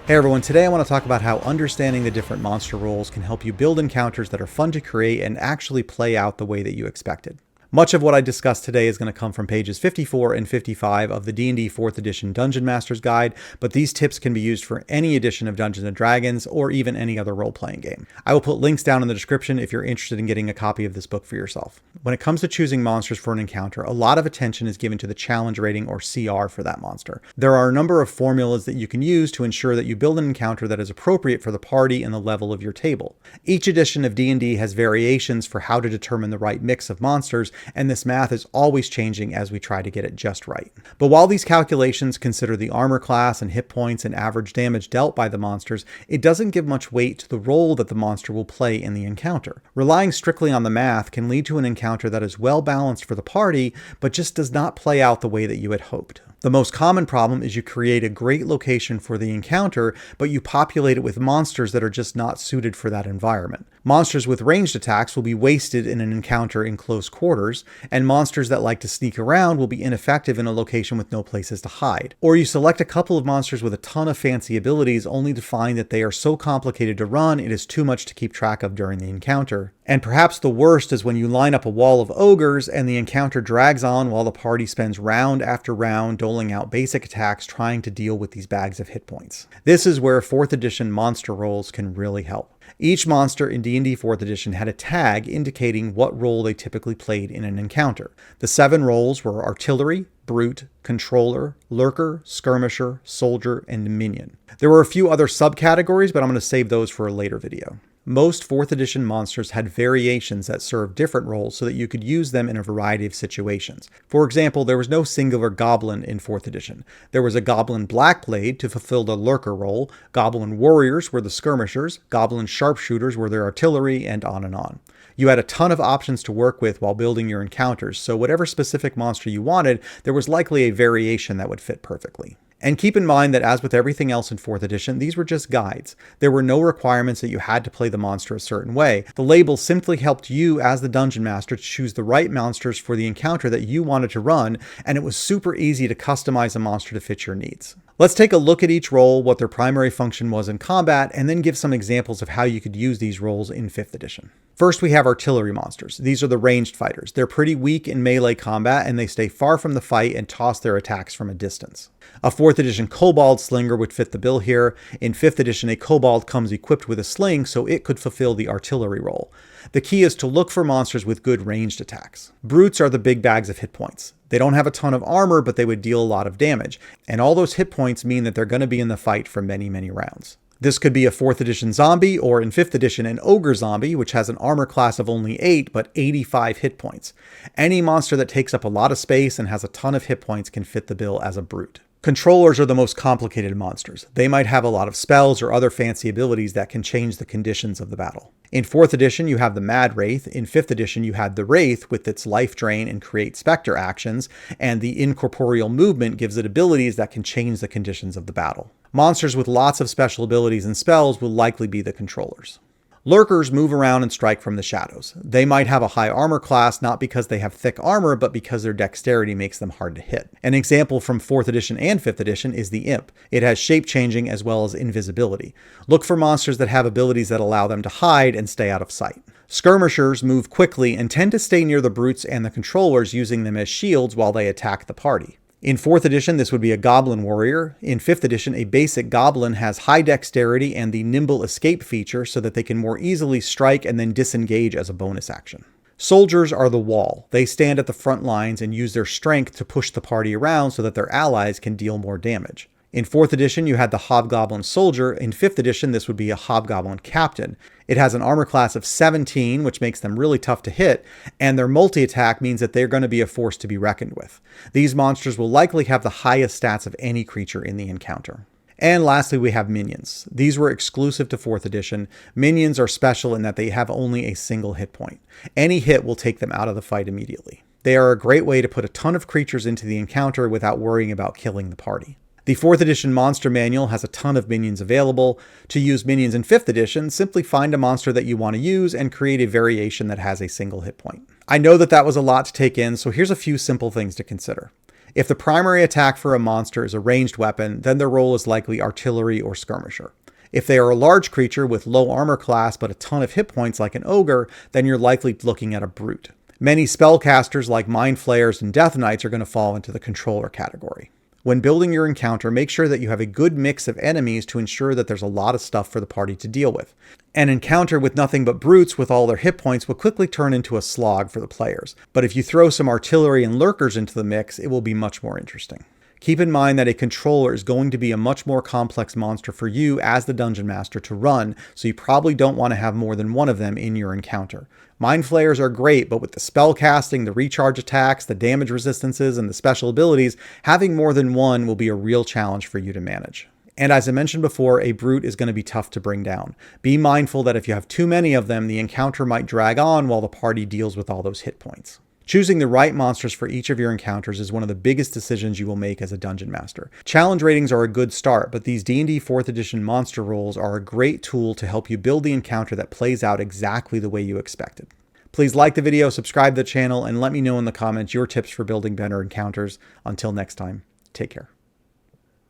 Hey everyone, today I want to talk about how understanding the different monster roles can help you build encounters that are fun to create and actually play out the way that you expected. Much of what I discussed today is going to come from pages 54 and 55 of the D&D 4th edition Dungeon Master's Guide, but these tips can be used for any edition of Dungeons & Dragons or even any other role-playing game. I will put links down in the description if you're interested in getting a copy of this book for yourself. When it comes to choosing monsters for an encounter, a lot of attention is given to the challenge rating or CR for that monster. There are a number of formulas that you can use to ensure that you build an encounter that is appropriate for the party and the level of your table. Each edition of D&D has variations for how to determine the right mix of monsters, and this math is always changing as we try to get it just right. But while these calculations consider the armor class and hit points and average damage dealt by the monsters, it doesn't give much weight to the role that the monster will play in the encounter. Relying strictly on the math can lead to an encounter that is well balanced for the party, but just does not play out the way that you had hoped. The most common problem is you create a great location for the encounter, but you populate it with monsters that are just not suited for that environment. Monsters with ranged attacks will be wasted in an encounter in close quarters, and monsters that like to sneak around will be ineffective in a location with no places to hide. Or you select a couple of monsters with a ton of fancy abilities only to find that they are so complicated to run it is too much to keep track of during the encounter. And perhaps the worst is when you line up a wall of ogres and the encounter drags on while the party spends round after round doling out basic attacks trying to deal with these bags of hit points. This is where 4th edition monster roles can really help. Each monster in D&D 4th edition had a tag indicating what role they typically played in an encounter. The 7 roles were Artillery, Brute, Controller, Lurker, Skirmisher, Soldier, and Minion. There were a few other subcategories, but I'm going to save those for a later video. Most 4th edition monsters had variations that served different roles so that you could use them in a variety of situations. For example, there was no singular goblin in 4th edition. There was a goblin blackblade to fulfill the lurker role, goblin warriors were the skirmishers, goblin sharpshooters were their artillery, and on and on. You had a ton of options to work with while building your encounters, so whatever specific monster you wanted, there was likely a variation that would fit perfectly. And keep in mind that as with everything else in 4th edition, these were just guides. There were no requirements that you had to play the monster a certain way. The labels simply helped you as the dungeon master to choose the right monsters for the encounter that you wanted to run, and it was super easy to customize a monster to fit your needs. Let's take a look at each role, what their primary function was in combat, and then give some examples of how you could use these roles in 5th edition. First, we have artillery monsters. These are the ranged fighters. They're pretty weak in melee combat, and they stay far from the fight and toss their attacks from a distance. A 4th edition kobold slinger would fit the bill here. In 5th edition, a kobold comes equipped with a sling, so it could fulfill the artillery role. The key is to look for monsters with good ranged attacks. Brutes are the big bags of hit points. They don't have a ton of armor, but they would deal a lot of damage. And all those hit points mean that they're going to be in the fight for many, many rounds. This could be a 4th edition zombie, or in 5th edition, an ogre zombie, which has an armor class of only 8, but 85 hit points. Any monster that takes up a lot of space and has a ton of hit points can fit the bill as a brute. Controllers are the most complicated monsters. They might have a lot of spells or other fancy abilities that can change the conditions of the battle. In 4th edition, you have the Mad Wraith. In 5th edition, you had the Wraith with its life drain and create specter actions, and the incorporeal movement gives it abilities that can change the conditions of the battle. Monsters with lots of special abilities and spells will likely be the controllers. Lurkers move around and strike from the shadows. They might have a high armor class, not because they have thick armor, but because their dexterity makes them hard to hit. An example from 4th edition and 5th edition is the Imp. It has shape changing as well as invisibility. Look for monsters that have abilities that allow them to hide and stay out of sight. Skirmishers move quickly and tend to stay near the brutes and the controllers, using them as shields while they attack the party. In 4th edition, this would be a goblin warrior. In 5th edition, a basic goblin has high dexterity and the nimble escape feature so that they can more easily strike and then disengage as a bonus action. Soldiers are the wall. They stand at the front lines and use their strength to push the party around so that their allies can deal more damage. In 4th edition, you had the Hobgoblin Soldier. In 5th edition, this would be a Hobgoblin Captain. It has an armor class of 17, which makes them really tough to hit, and their multi-attack means that they're going to be a force to be reckoned with. These monsters will likely have the highest stats of any creature in the encounter. And lastly, we have minions. These were exclusive to 4th edition. Minions are special in that they have only a single hit point. Any hit will take them out of the fight immediately. They are a great way to put a ton of creatures into the encounter without worrying about killing the party. The 4th edition monster manual has a ton of minions available. To use minions in 5th edition, simply find a monster that you want to use and create a variation that has a single hit point. I know that was a lot to take in, so here's a few simple things to consider. If the primary attack for a monster is a ranged weapon, then their role is likely artillery or skirmisher. If they are a large creature with low armor class but a ton of hit points like an ogre, then you're likely looking at a brute. Many spellcasters like Mind Flayers and Death Knights are going to fall into the controller category. When building your encounter, make sure that you have a good mix of enemies to ensure that there's a lot of stuff for the party to deal with. An encounter with nothing but brutes with all their hit points will quickly turn into a slog for the players, but if you throw some artillery and lurkers into the mix, it will be much more interesting. Keep in mind that a controller is going to be a much more complex monster for you as the Dungeon Master to run, so you probably don't want to have more than one of them in your encounter. Mind Flayers are great, but with the spell casting, the recharge attacks, the damage resistances, and the special abilities, having more than one will be a real challenge for you to manage. And as I mentioned before, a brute is going to be tough to bring down. Be mindful that if you have too many of them, the encounter might drag on while the party deals with all those hit points. Choosing the right monsters for each of your encounters is one of the biggest decisions you will make as a Dungeon Master. Challenge ratings are a good start, but these D&D 4th edition monster rules are a great tool to help you build the encounter that plays out exactly the way you expected. Please like the video, subscribe to the channel, and let me know in the comments your tips for building better encounters. Until next time, take care.